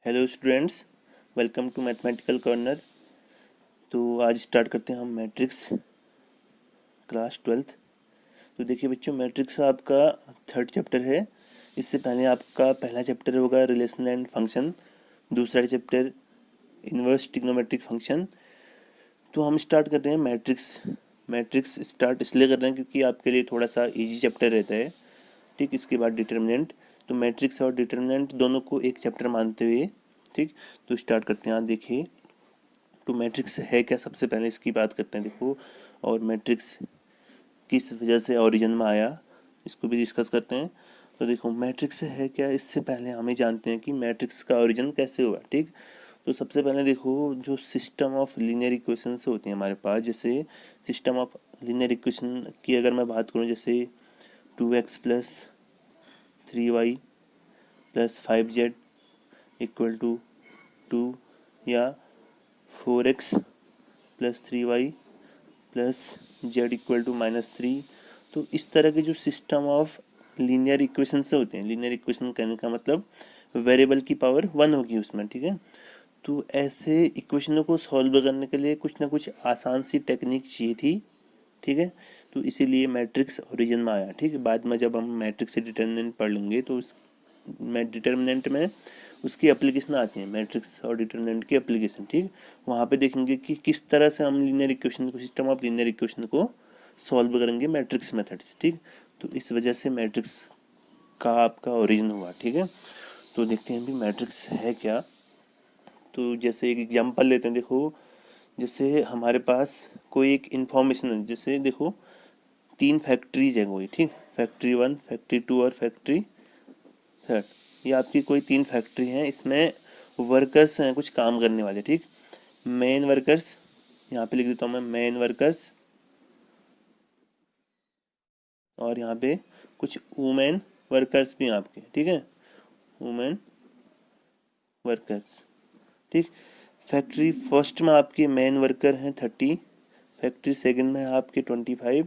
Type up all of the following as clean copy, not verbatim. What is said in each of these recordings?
Hello students, welcome to mathematical corner. तो आज start करते हैं हम मैट्रिक्स क्लास 12th। तो देखिए बच्चों, मैट्रिक्स आपका थर्ड चैप्टर है। इससे पहले आपका पहला चैप्टर होगा रिलेशन एंड फंक्शन, दूसरा चैप्टर इन्वर्स ट्रिग्नोमेट्रिक फंक्शन। तो हम स्टार्ट कर रहे हैं मैट्रिक्स। मैट्रिक्स स्टार्ट इसलिए कर रहे हैं क्योंकि आपके लिए थोड़ा सा इजी चैप्टर रहता है। ठीक, इसके बाद डिटर्मिनेंट। तो मैट्रिक्स और डिटर्मिनेंट दोनों को एक चैप्टर मानते हुए, ठीक, तो स्टार्ट करते हैं। आप देखिए, तो मैट्रिक्स है क्या, सबसे पहले इसकी बात करते हैं। देखो, और मैट्रिक्स किस वजह से ओरिजिन में आया, इसको भी डिस्कस करते हैं। तो देखो, मैट्रिक्स है क्या, इससे पहले हमें जानते हैं कि मैट्रिक्स का ओरिजिन कैसे हुआ। ठीक, तो सबसे पहले देखो, जो सिस्टम ऑफ लीनियर इक्वेशंस होते हैं हमारे पास, जैसे सिस्टम ऑफ लीनियर इक्वेशन की अगर मैं बात करूँ, जैसे 2x plus 3y plus 5z equal to 2, या 4x plus 3y plus z equal to -3। तो इस तरह के जो सिस्टम ऑफ लीनियर इक्वेशन से होते हैं, लीनियर इक्वेशन कहने का मतलब वेरिएबल की पावर 1 होगी उसमें, ठीक है। तो ऐसे इक्वेशनों को सॉल्व करने के लिए कुछ ना कुछ आसान सी टेक्निक चाहिए थी, ठीक है। तो इसीलिए मैट्रिक्स ओरिजिन में आया। ठीक है, बाद में जब हम मैट्रिक्स से डिटर्मिनेंट पढ़ लेंगे तो उस डिटर्मिनेंट में उसकी एप्लीकेशन आती है, मैट्रिक्स और डिटर्मिनेंट की एप्लीकेशन। ठीक, वहाँ पे देखेंगे कि किस तरह से हम लीनियर इक्वेशन को, सिस्टम ऑफ लीनियर इक्वेशन को सॉल्व करेंगे मैट्रिक्स मेथड से। ठीक, तो इस वजह से मैट्रिक्स का आपका ओरिजिन हुआ। ठीक है, तो देखते हैं भी मैट्रिक्स है क्या। तो जैसे एक एग्जांपल लेते हैं। देखो, जैसे हमारे पास कोई एक इंफॉर्मेशन है, जैसे देखो 3 फैक्ट्रीज है कोई, ठीक, फैक्ट्री 1, फैक्ट्री 2 और फैक्ट्री 3। ये आपकी कोई 3 फैक्ट्री हैं, इसमें वर्कर्स हैं कुछ काम करने वाले। ठीक, मेन वर्कर्स, यहाँ पे लिख देता हूँ मैं मेन वर्कर्स, और यहाँ पे कुछ वुमेन वर्कर्स भी हैं आपके, ठीक है, वुमेन वर्कर्स। ठीक, फैक्ट्री फर्स्ट में आपके मेन वर्कर हैं 30, फैक्ट्री सेकंड में आपके 25,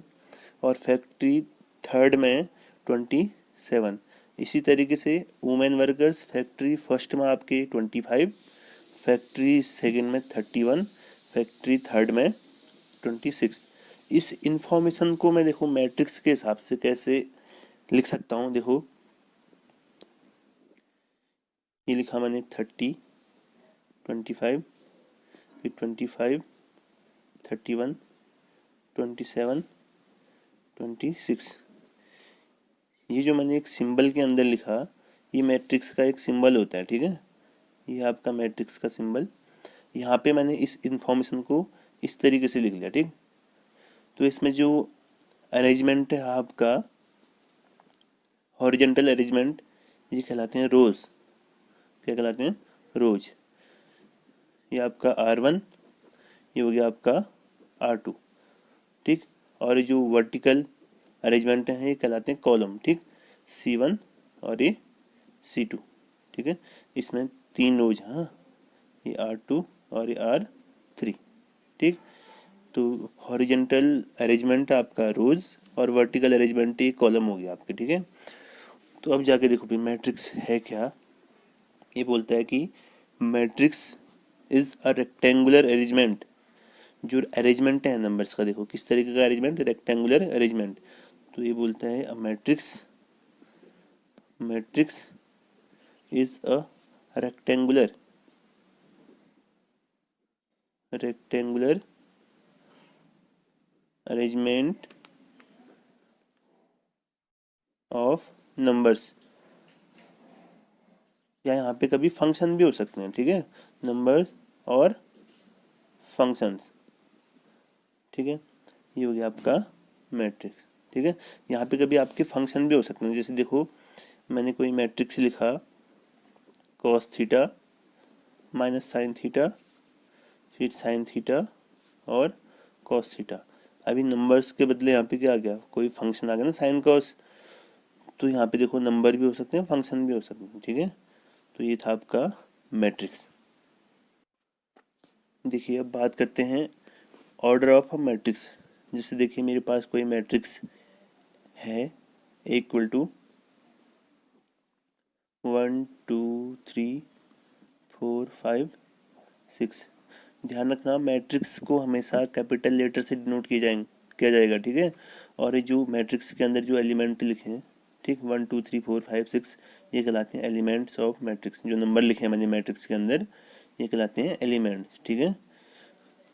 और फैक्ट्री थर्ड में 27। इसी तरीके से वुमेन वर्कर्स फैक्ट्री फर्स्ट में आपके 25, फैक्ट्री सेकंड में 31, फैक्ट्री थर्ड में 26। इस इंफॉर्मेशन को मैं देखो मैट्रिक्स के हिसाब से कैसे लिख सकता हूँ। देखो, ये लिखा मैंने 30, 25, फिर 25, 31, 27, 26। ये जो मैंने एक सिंबल के अंदर लिखा, ये मैट्रिक्स का एक सिंबल होता है, ठीक है। ये आपका मैट्रिक्स का सिंबल, यहाँ पे मैंने इस इंफॉर्मेशन को इस तरीके से लिख लिया। ठीक, तो इसमें जो अरेंजमेंट है आपका, हॉरिजेंटल अरेंजमेंट, ये कहलाते हैं रोज। क्या कहलाते हैं? रोज। ये आपका R1, ये हो गया आपका R2, ठीक। और ये जो वर्टिकल अरेंजमेंट है ये कहलाते हैं कॉलम, ठीक, C1 और ये C2, ठीक है। इसमें 3 रोज, हाँ, ये R2 और ये R3, ठीक। तो हॉरिजेंटल अरेंजमेंट आपका रोज और वर्टिकल अरेंजमेंट ये कॉलम हो गया आपके, ठीक है। तो अब जाके देखो भी मैट्रिक्स है क्या। ये बोलता है कि matrix is a rectangular arrangement. जो अरेंजमेंट है नंबर्स का, देखो किस तरीके का अरेंजमेंट, रेक्टेंगुलर अरेंजमेंट। तो ये बोलता है matrix, matrix is a rectangular, rectangular arrangement of numbers, या यहाँ पे कभी फंक्शन भी हो सकते हैं, ठीक है, नंबर्स और फंक्शंस, ठीक है। ये हो गया आपका मैट्रिक्स, ठीक है। यहाँ पे कभी आपके फंक्शन भी हो सकते हैं, जैसे देखो मैंने कोई मैट्रिक्स लिखा, cos theta minus sine theta, फिर साइन थीटा और कॉस थीटा। अभी नंबर्स के बदले यहाँ पे क्या आ गया, कोई फंक्शन आ गया ना, साइन कॉस। तो यहाँ पे देखो नंबर भी हो सकते हैं, फंक्शन भी हो सकते हैं, ठीक है। तो ये था आपका मैट्रिक्स। देखिए अब बात करते हैं ऑर्डर ऑफ अ मैट्रिक्स। जैसे देखिए मेरे पास कोई मैट्रिक्स है, इक्वल टू 1 2 3 4 5 6। ध्यान रखना मैट्रिक्स को हमेशा कैपिटल लेटर से डिनोट किया जाएगा, ठीक है। और ये जो मैट्रिक्स के अंदर जो एलिमेंट लिखे हैं, ठीक, 1 2 3 4 5 6, ये कहलाते हैं एलिमेंट्स ऑफ मैट्रिक्स। जो नंबर लिखे हैं मैंने मैट्रिक्स के अंदर, ये कहलाते हैं एलिमेंट्स, ठीक है।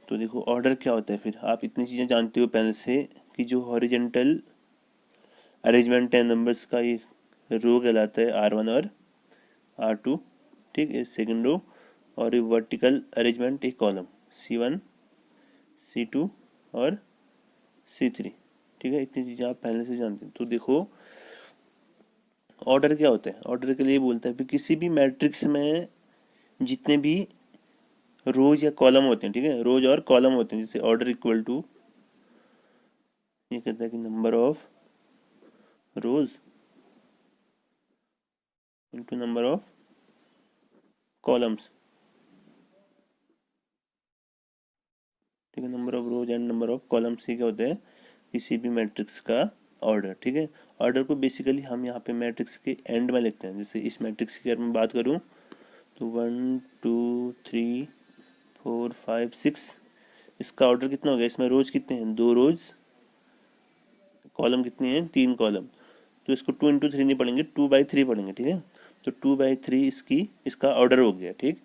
तो देखो ऑर्डर क्या होता है, फिर आप इतनी चीज़ें जानते हो पहले से कि जो हॉरिजेंटल अरेंजमेंट है नंबर्स का, ये रो कहलाता है R1 और R2, ठीक है, सेकंड रो। और ये वर्टिकल अरेंजमेंट एक कॉलम C1 C2 और C3, ठीक है। इतनी चीज़ें आप पहले से जानते हैं। तो देखो ऑर्डर क्या होता है, ऑर्डर के लिए बोलता है कि किसी भी मैट्रिक्स में जितने भी रोज या कॉलम होते हैं, ठीक है, रोज और कॉलम होते हैं, जैसे ऑर्डर इक्वल टू, ये कहता है कि number of rose into number of columns, ठीक है। Number of rose and number of columns, ये क्या होता है किसी भी मैट्रिक्स का ऑर्डर, ठीक है। ऑर्डर को बेसिकली हम यहाँ पे मैट्रिक्स के एंड में लिखते हैं। जैसे इस मैट्रिक्स की अगर मैं बात करूँ तो 1 2 3 4 5 6, इसका ऑर्डर कितना हो गया, इसमें रोज कितने हैं, 2 रोज, कॉलम कितने हैं, 3 कॉलम। तो इसको 2 इंटू 3 नहीं पढ़ेंगे, 2/3 पढ़ेंगे, ठीक है। तो 2/3 इसका ऑर्डर हो गया, ठीक।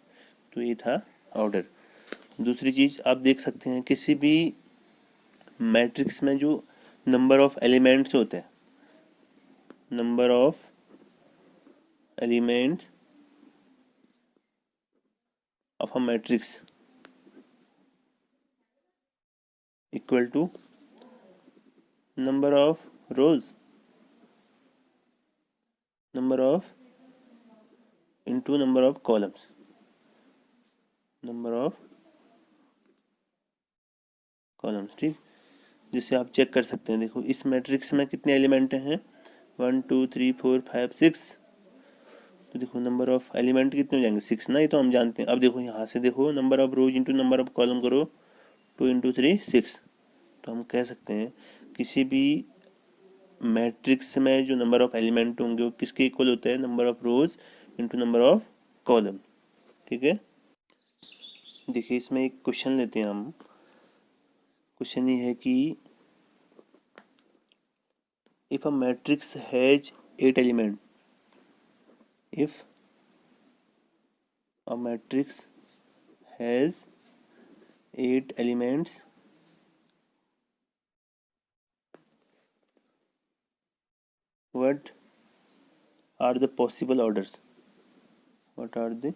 तो ये था ऑर्डर। दूसरी चीज आप देख सकते हैं किसी भी मैट्रिक्स में जो नंबर ऑफ एलिमेंट्स होते हैं, number of elements of a matrix equal to number of rows number of into number of columns, number of columns, ठीक। जिससे आप चेक कर सकते हैं, देखो इस मैट्रिक्स में कितने एलिमेंट हैं, 1 2 3 4 5 6। तो देखो नंबर ऑफ एलिमेंट कितने हो जाएंगे, 6 ना, ये तो हम जानते हैं। अब देखो यहाँ से देखो number of rose into number of column करो, 2 इंटू 3 6। तो हम कह सकते हैं किसी भी मैट्रिक्स में जो नंबर ऑफ एलिमेंट होंगे वो किसके इक्वल होता है, number of rose into number of column, ठीक है। देखिए इसमें एक क्वेश्चन लेते हैं हम। क्वेश्चन ये है कि if a matrix has 8 element, if a matrix has 8 elements, what are the possible orders, what are the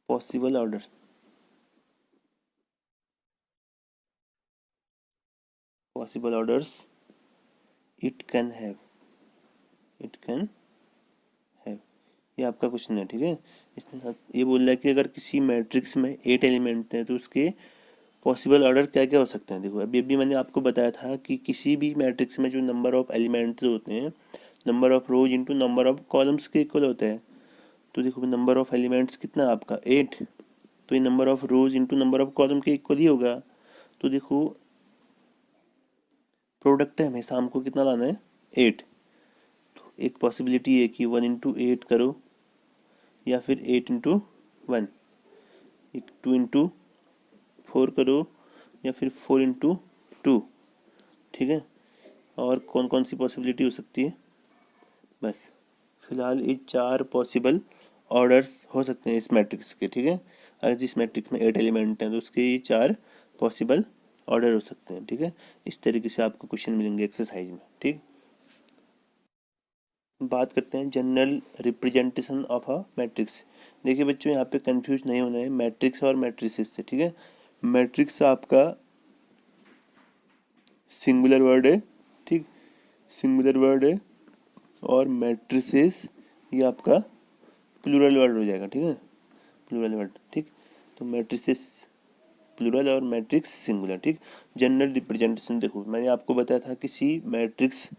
possible orders, possible orders it can have, it can have, ये आपका क्वेश्चन है, ठीक है। इसने ये बोल रहा है कि अगर किसी मैट्रिक्स में 8 एलिमेंट हैं तो उसके पॉसिबल ऑर्डर क्या क्या हो सकते हैं। देखो अभी मैंने आपको बताया था कि किसी भी मैट्रिक्स में जो नंबर ऑफ एलिमेंट्स होते हैं, number of rose into number of columns के इक्वल होते हैं। तो देखो नंबर ऑफ एलिमेंट्स कितना है आपका 8, तो ये number of rose into number of column के इक्वल ही होगा। तो देखो प्रोडक्ट है हमेशा हमको कितना लाना है, 8। तो एक पॉसिबिलिटी है कि 1 इंटू 8 करो, या फिर 8 इंटू 1, एक 2 इंटू 4 करो, या फिर 4 इंटू 2, ठीक है। और कौन कौन सी पॉसिबिलिटी हो सकती है, बस फिलहाल ये 4 पॉसिबल ऑर्डर्स हो सकते हैं इस मैट्रिक्स के, ठीक है। अगर जिस मैट्रिक्स में 8 एलिमेंट हैं तो उसके ये 4 पॉसिबल ऑर्डर हो सकते हैं, ठीक है। इस तरीके से आपको क्वेश्चन मिलेंगे एक्सरसाइज में, ठीक। बात करते हैं general representation of a matrix. देखिए बच्चों यहाँ पे कंफ्यूज नहीं होना है मैट्रिक्स और मैट्रिसेस से, ठीक है। मैट्रिक्स आपका सिंगुलर वर्ड है, ठीक, सिंगुलर वर्ड है। और मैट्रिसेस ये आपका प्लूरल वर्ड हो जाएगा, ठीक है, प्लूरल वर्ड, ठीक। तो मैट्रिसेस प्लूरल और मैट्रिक्स सिंगुलर, ठीक। जनरल रिप्रेजेंटेशन देखो मैंने आपको बताया था किसी मैट्रिक्स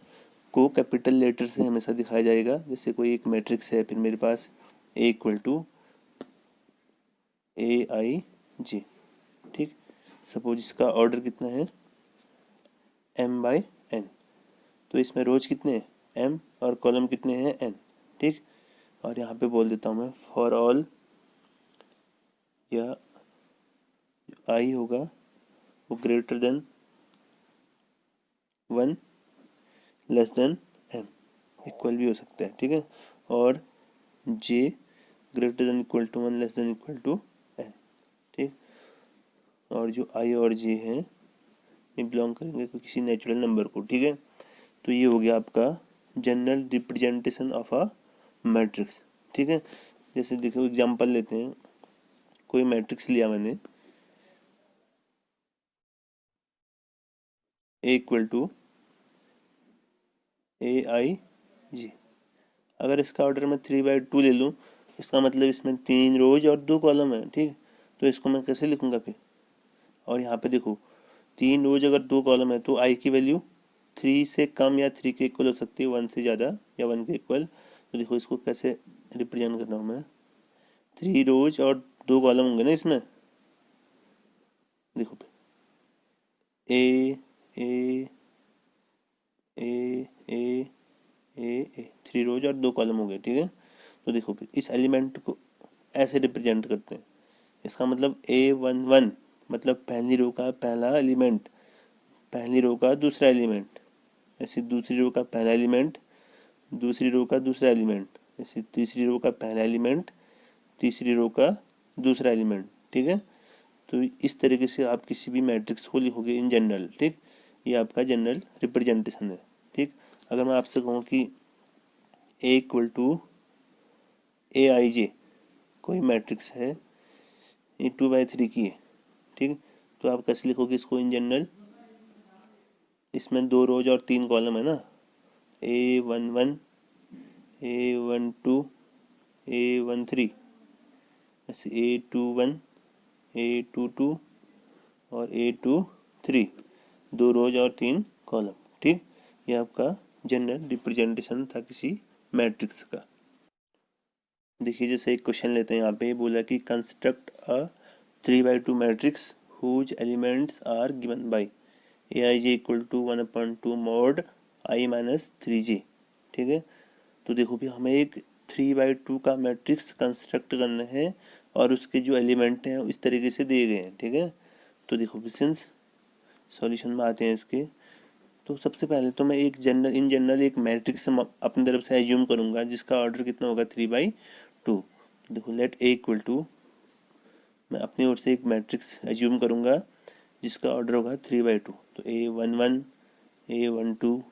को कैपिटल लेटर से हमेशा दिखाया जाएगा। जैसे कोई एक मैट्रिक्स है, फिर मेरे पास ए इक्वल टू AIJ, ठीक। सपोज इसका ऑर्डर कितना है M/N, तो इसमें रोज कितने हैं M और कॉलम कितने हैं N, ठीक। और यहाँ पे बोल देता हूँ मैं फॉर ऑल या आई होगा वो greater than 1 less than M, equal भी हो सकता है, ठीक है। और J greater than equal to 1 less than equal to N, ठीक। और जो आई और जे हैं ये बिलोंग करेंगे किसी नेचुरल नंबर को, ठीक है। तो ये हो गया आपका general representation of a matrix, ठीक है। जैसे देखो एग्जांपल लेते हैं, कोई मैट्रिक्स लिया मैंने ए इक्वल टू ए आई जी। अगर इसका ऑर्डर मैं 3/2 ले लूँ, इसका मतलब इसमें 3 रोज और 2 कॉलम है, ठीक। तो इसको मैं कैसे लिखूंगा फिर? और यहाँ पे देखो 3 रोज अगर 2 कॉलम है तो आई की वैल्यू 3 से कम या 3 के इक्वल हो सकती है, 1 से ज़्यादा या 1 के इक्वल। तो देखो इसको कैसे रिप्रेजेंट कर रहा हूँ मैं, 3 रोज और 2 कॉलम होंगे ना इसमें। देखो ए ए ए ए ए 3 रोज और 2 कॉलम हो गए, ठीक है। तो देखो फिर इस एलिमेंट को ऐसे रिप्रेजेंट करते हैं। इसका मतलब A11 मतलब पहली रो का पहला एलिमेंट, पहली रो का दूसरा एलिमेंट, ऐसे दूसरी रो का पहला एलिमेंट, दूसरी रो का दूसरा एलिमेंट, ऐसे तीसरी रो का पहला एलिमेंट, तीसरी रो का दूसरा एलिमेंट, ठीक है। तो इस तरीके से आप किसी भी मैट्रिक्स को लिखोगे इन जनरल, ठीक। ये आपका जनरल रिप्रेजेंटेशन है, ठीक। अगर मैं आपसे कहूँ कि ए इक्वल टू ए आई जे कोई मैट्रिक्स है, ये 2/3 की है, ठीक। तो आप कैसे लिखोगे इसको इन जनरल? इसमें 2 रोज और 3 कॉलम है ना, A11 A12 A13, ऐसे A21 A22 और A23, 2 रोज और 3 कॉलम, ठीक। ये आपका जनरल रिप्रेजेंटेशन था किसी मैट्रिक्स का। देखिए जैसे एक क्वेश्चन लेते हैं, यहाँ पे बोला कि construct a 3/2 matrix whose elements are given by A I J equal to 1/2 mod I minus 3 J, ठीक है। तो देखो भी हमें एक 3/2 का मैट्रिक्स कंस्ट्रक्ट करना है और उसके जो एलिमेंट हैं इस तरीके से दिए गए हैं, ठीक है। तो देखो भी सिंस सॉल्यूशन में आते हैं इसके, तो सबसे पहले तो मैं एक जनरल इन जनरल एक मैट्रिक्स अपनी तरफ से एज्यूम करूंगा जिसका ऑर्डर कितना होगा 3/2। देखो लेट ए इक्वल टू, मैं अपनी ओर से एक मैट्रिक्स एज्यूम करूंगा जिसका ऑर्डर होगा 3/2। तो A11 A12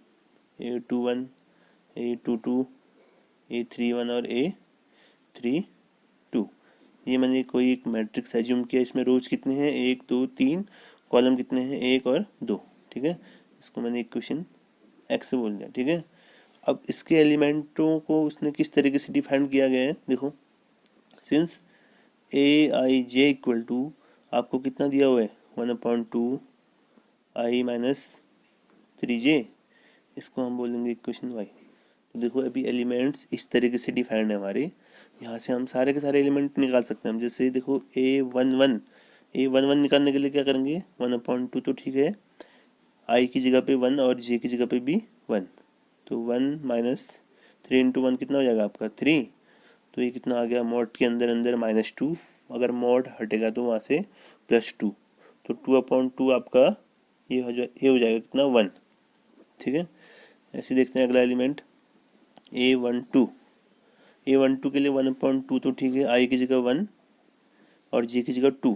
A21 A22 A31 और A32, ये मैंने कोई एक मैट्रिक्स एज्यूम किया। इसमें रोज कितने हैं? 1 2 3, कॉलम कितने हैं? 1 और 2, ठीक है। इसको मैंने इक्वेशन एक्स बोल दिया, ठीक है। अब इसके एलिमेंटों को उसने किस तरीके से डिफाइन किया गया है, देखो since A I J equal to आपको कितना दिया हुआ है 1/2 आई माइनस 3 जे, इसको हम बोलेंगे इक्वेशन वाई। तो देखो अभी एलिमेंट्स इस तरीके से डिफाइंड है हमारे, यहाँ से हम सारे के सारे एलिमेंट निकाल सकते हैं। हम जैसे देखो A11 निकालने के लिए क्या करेंगे 1/2, तो ठीक है आई की जगह पे 1 और जे की जगह पे भी 1, तो 1 माइनस 3 इंटू 1 कितना हो जाएगा आपका 3। तो ये कितना आ गया मॉड के अंदर अंदर -2, अगर मॉड हटेगा तो वहाँ से +2, तो 2/2 आपका ये हो जाएगा कितना 1, ठीक है। ऐसे देखते हैं अगला एलिमेंट A12 के लिए 1/2 तो ठीक है, आई की जगह 1 और जे की जगह 2,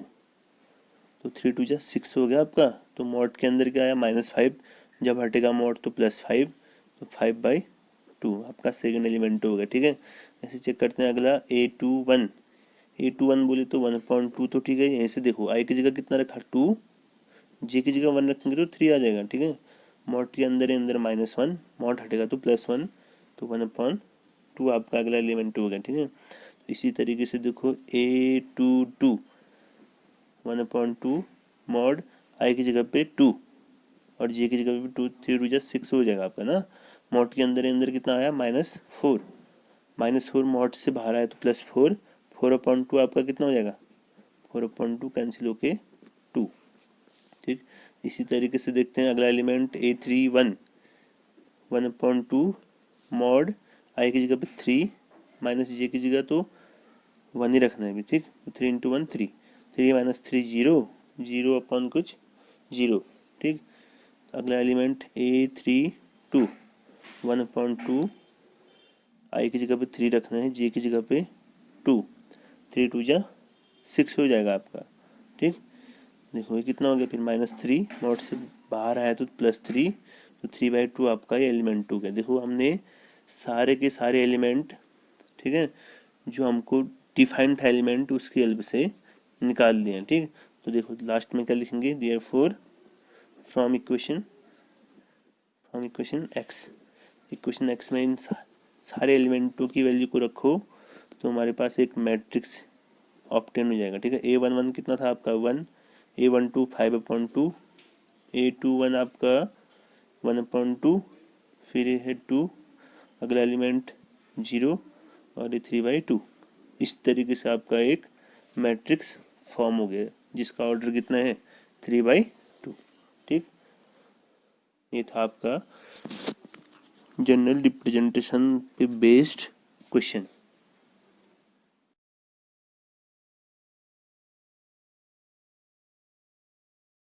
तो 3 2 जा 6 हो गया आपका। तो मॉड के अंदर क्या आया -5, जब हटेगा मॉड तो +5, तो 5/2 आपका सेकंड एलिमेंट हो गया, ठीक है। ऐसे चेक करते हैं अगला A21 बोले तो 1/2 तो ठीक है। यहीं से देखो आई की जगह कितना रखा 2, जे की जगह 1 रखेंगे तो 3 आ जाएगा, ठीक है। मॉड के अंदर ही अंदर -1, मॉड हटेगा तो +1, तो 1/2 आपका अगला एलिमेंट हो गया, ठीक है। इसी तरीके से देखो A22 1/2 मॉड आई की जगह पे 2 और जे की जगह पे 2, 3 2 6 हो जाएगा आपका ना। मॉड के अंदर कितना आया -4 मॉड से बाहर आया तो +4, 4/2 आपका कितना हो जाएगा 4/2 कैंसिल होके 2, ठीक। इसी तरीके से देखते हैं अगला एलिमेंट A31 1/2 मॉड आई की जगह पे 3 माइनस जे की जगह तो 1 ही रखना है अभी, ठीक। 3 into 1 3, 3 minus 3 zero, zero upon कुछ जीरो, ठीक। अगला एलिमेंट A3 2, 1/2, आई की जगह पे 3 रखना है, जे की जगह पे 2, 3 2 जा 6 हो जाएगा आपका, ठीक। देखो ये कितना हो गया, फिर -3 नोट से बाहर आया तो +3, तो 3/2 आपका ये एलिमेंट 2 का। देखो हमने सारे के सारे एलिमेंट, ठीक है, जो हमको डिफाइंड था एलिमेंट उसकी हेल्प से निकाल दिए, ठीक। तो देखो लास्ट में क्या लिखेंगे, therefore from equation x, equation x में इन सारे एलिमेंटों की वैल्यू को रखो तो हमारे पास एक मैट्रिक्स ऑब्टेन हो जाएगा, ठीक है। A11 कितना था आपका 1, A12 5/2, A21 आपका 1/2, फिर ये है 2, अगला एलिमेंट 0 और ये 3/2। इस तरीके से आपका एक मैट्रिक्स फॉर्म हो गया जिसका ऑर्डर कितना है 3/2, ठीक। ये था आपका जनरल रिप्रेजेंटेशन पे बेस्ड क्वेश्चन।